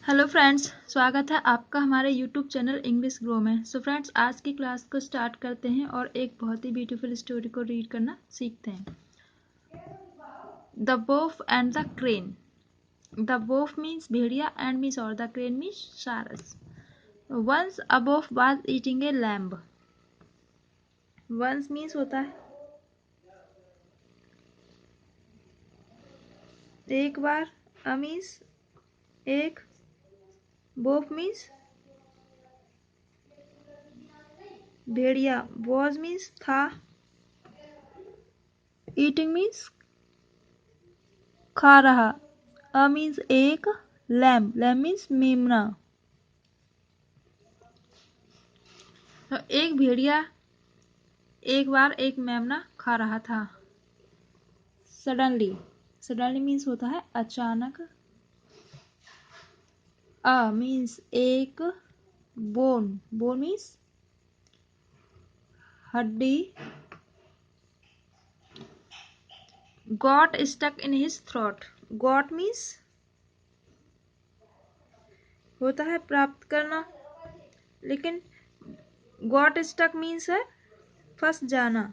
Hello friends, स्वागत है आपका हमारे यूट्यूब चैनल इंग्लिश ग्रो में। सो फ्रेंड्स, आज की क्लास को स्टार्ट करते हैं और एक बहुत ही ब्यूटीफुल स्टोरी को रीड करना सीखते हैं। The wolf and the crane. The wolf means भेड़िया एंड मीन्स और द क्रेन मीन्स सारस। Once a wolf was eating a lamb. Once means होता है एक बार, अ मीन्स एक, वोल्फ मीन्स भेड़िया, वॉज मीन्स था, ईटिंग मीन्स खा रहा, अ मीन्स एक, लैम्ब, लैम्ब मीन्स मेमना। तो एक भेड़िया एक बार एक मेमना खा रहा था। सडनली, सडनली मीन्स होता है अचानक। अ मीन्स एक, बोन, बोन मीन्स हड्डी, got stuck in his throat, got means होता है प्राप्त करना, लेकिन गॉट स्टक मीन्स है फंस जाना।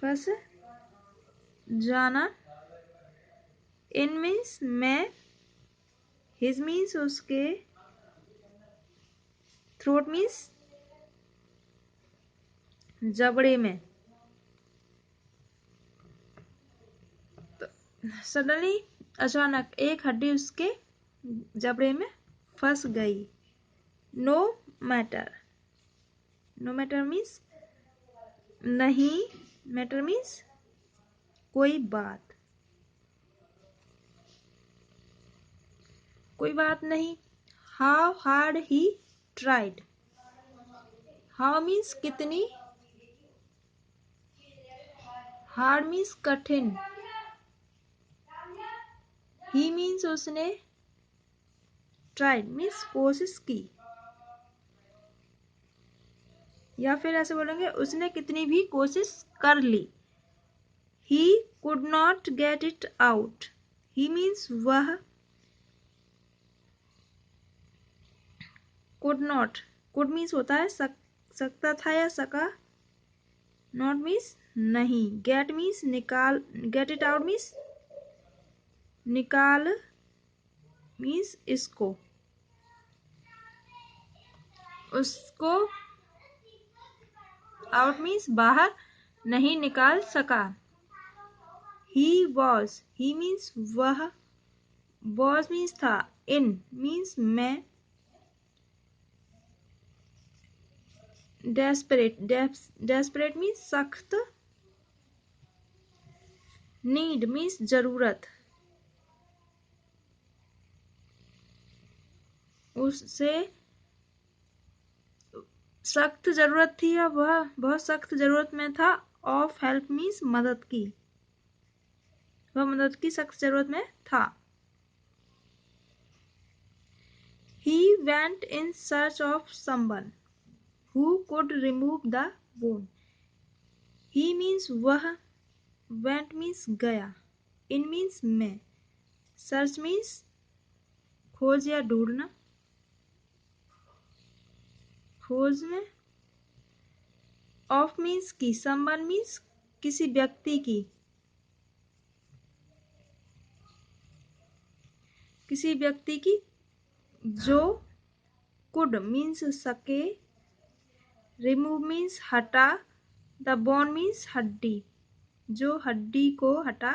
फंस जाना। इन मीन्स में, हिज मीन्स उसके, थ्रोट मीन्स जबड़े में। सडनली अचानक एक हड्डी उसके जबड़े में फंस गई। No matter, no matter means नहीं, मैटर मीन्स कोई बात, कोई बात नहीं। How hard he tried, how means कितनी, हार्ड मीन्स कठिन, ही मीन्स उसने, ट्राइड मीन्स कोशिश की, या फिर ऐसे बोलेंगे उसने कितनी भी कोशिश कर ली। He could not get it out, he means वह, कुड नॉट, कुड मीन्स होता है सकता था या सका, नॉट मीन्स नहीं, गेट मीन्स निकाल, गेट इट आउट मीन्स निकाल, मीन्स इसको, उसको, आउट मीन्स बाहर नहीं निकाल सका। ही वॉज, ही मीन्स वह, वॉज मीन्स था, इन मीन्स में, डेस्परेट, डेस्परेट मीन्स सख्त, नीड मीन्स जरूरत, उससे सख्त जरूरत थी या वह बहुत सख्त जरूरत में था। ऑफ हेल्प मीन्स मदद की, वह मदद की सख्त जरूरत में था। He went in search of someone who could remove the wound. He means वह, went means गया, in means में, search means खोज या ढूंढना, खोज में, of means की, someone means किसी व्यक्ति की, किसी व्यक्ति की, जो could means सके, remove means हटा, the bone means हड्डी, जो हड्डी को हटा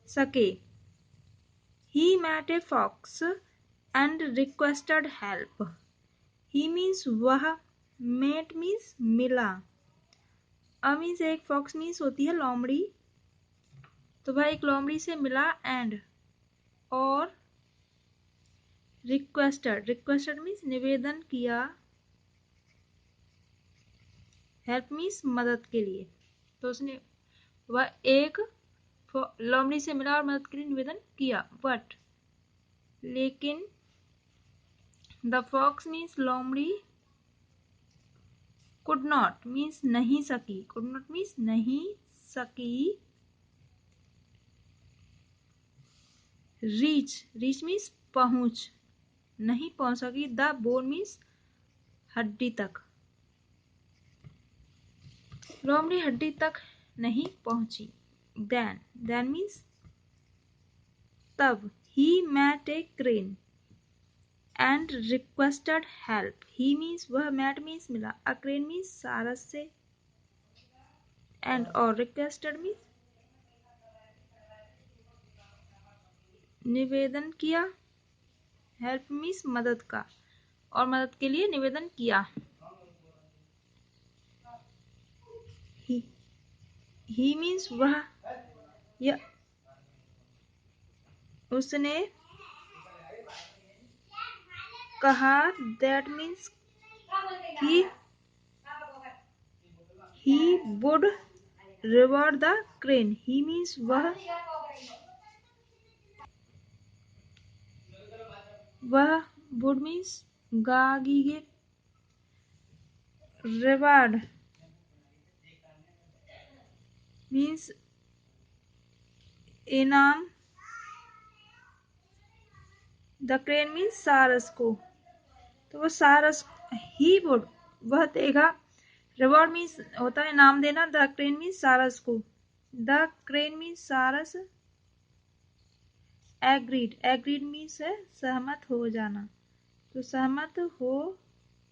सके। He met a fox and requested help. He means वह, met means मिला, a means एक, fox means होती है लोमड़ी, तो वह एक लोमड़ी से मिला, and और requested, requested means निवेदन किया, help means मदद के लिए, तो उसने वह एक लोमड़ी से मिला और मदद के लिए निवेदन किया। बट लेकिन, द फॉक्स मीन्स लोमड़ी, कुड नॉट मीन्स नहीं सकी, कुड नॉट मीन्स नहीं सकी, रीच मीन्स पहुंच, नहीं पहुंच सकी। द बोन मीन्स हड्डी तक, लोमड़ी हड्डी तक नहीं पहुंची। देन मीन्स तब। ही met a crane and requested help। he means वह, met means मिला, a crane means सारस से, and और requested means निवेदन किया, help means मदद का, और मदद के लिए निवेदन किया। he means वह या उसने कहा। that means कि he would reward the crane। he means वह would means गागीगे, reward means इनाम, द क्रेन मीन्स सारस को, तो वो सारस, ही वुड वह देगा, रिवॉर्ड मीन्स होता है इनाम देना, द क्रेन मीन्स सारस को, द क्रेन मीन्स सारस, एग्रीड मीन्स है सहमत हो जाना, तो सहमत हो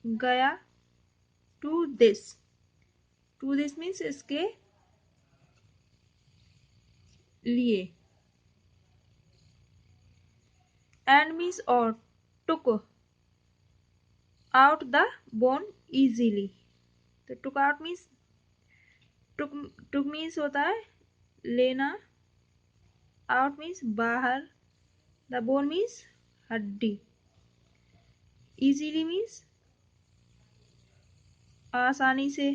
गया। टू दिस मीन्स इसके लिए। एंड मीन्स और, took out the bone easily, तो took out means took means होता है लेना, आउट मीन्स बाहर, द बोन मीन्स हड्डी, इजीली मीन्स आसानी से।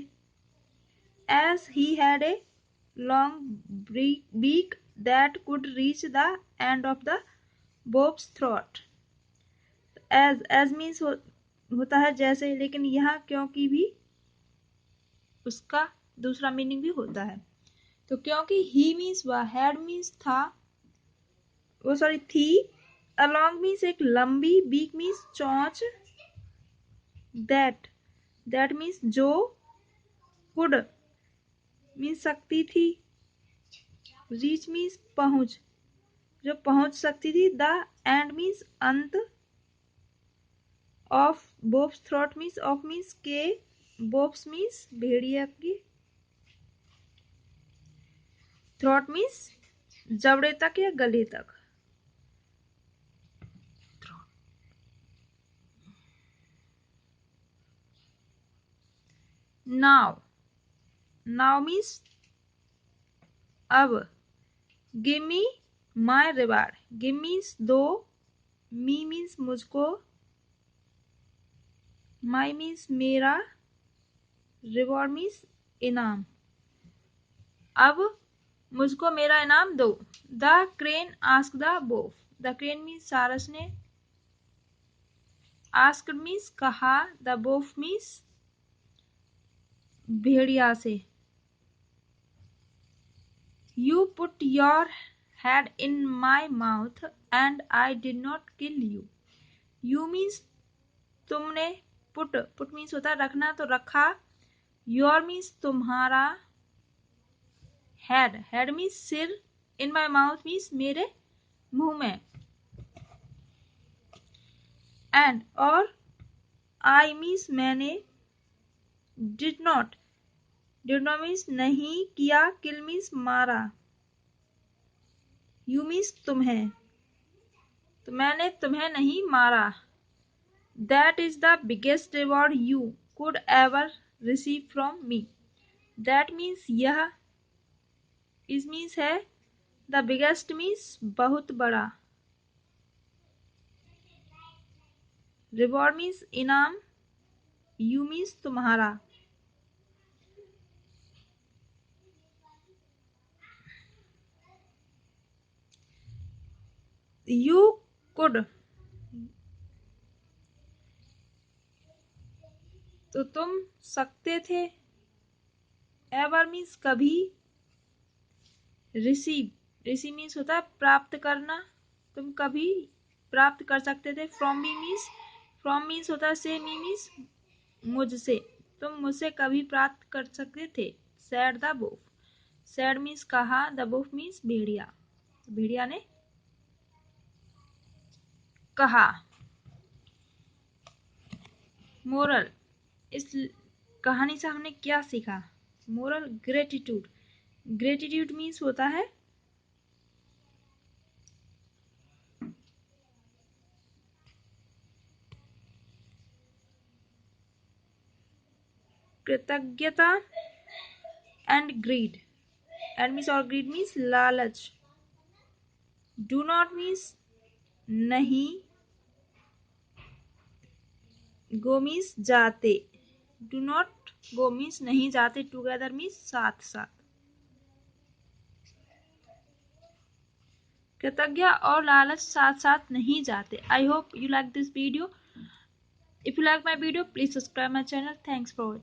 As he had a long beak that could reach the end of the wolf's throat. As means होता है जैसे, लेकिन यहाँ क्योंकि भी उसका दूसरा मीनिंग भी होता है, तो क्योंकि ही मीन्स वह, हैड मीन्स था, वो सॉरी थी, अलॉन्ग मीन्स एक लंबी, बीक मीन्स चोंच, दैट मीन्स जो, कुड मीन्स सकती थी, रीच मीन्स पहुंच, जो पहुंच सकती थी, द एंड मीन्स अंत, of wolf's throat means of means के, बोब्स मीन्स भेड़िया की, थ्रोट मीन्स जबड़े तक या गले तक। नाउ मीन्स अब। Give me my reward, give means दो, मी मीन्स मुझको, माई मीन्स मेरा, रिवॉर्ड मीन्स इनाम, अब मुझको मेरा इनाम दो। The crane ask the wolf, the crane means सारस ने, आस्क मीन्स कहा, द बोफ मीन्स भेड़िया से। You put your head in my mouth and I did not kill you. You means तुमने, पुट मीन्स होता है रखना, तो रखा, योर मीन्स तुम्हारा, हेड मीन्स सिर, इन माई माउथ मीन्स मेरे मुंह में, एंड और, आई मीन्स मैंने, डिड नॉट मीन्स नहीं किया, किल मीन्स मारा, यू मीन्स तुम्हें, तो मैंने तुम्हें नहीं मारा। That is the biggest reward you could ever receive from me. That means यह, इज मीन्स है, द बिगेस्ट मीन्स बहुत बड़ा, रिवॉर्ड मीन्स इनाम, यू मीन्स तुम्हारा। यू कुड, तो तुम सकते थे, एवर मीन्स कभी, रिसीव मीन्स होता है प्राप्त करना, तुम कभी प्राप्त कर सकते थे। फ्रॉम मीन्स होता है से, मी मीन्स मुझसे। तुम मुझसे कभी प्राप्त कर सकते थे। Said the wolf, said means कहा, द वुल्फ मीन्स भेड़िया, भेड़िया ने कहा। मोरल, इस कहानी से हमने क्या सीखा? मोरल, ग्रेटिट्यूड, ग्रेटिट्यूड मीन्स होता है कृतज्ञता। एंड ग्रीड, एंड मीन्स और ग्रीड मीन्स लालच। डू नॉट मीन्स नहीं, गो मीन्स जाते, डू नॉट गो मीन्स नहीं जाते, टुगेदर मीन्स साथ साथ। कृतज्ञ और लालच साथ साथ नहीं जाते। I hope you like this video. If you like my video, please subscribe my channel. Thanks for watching.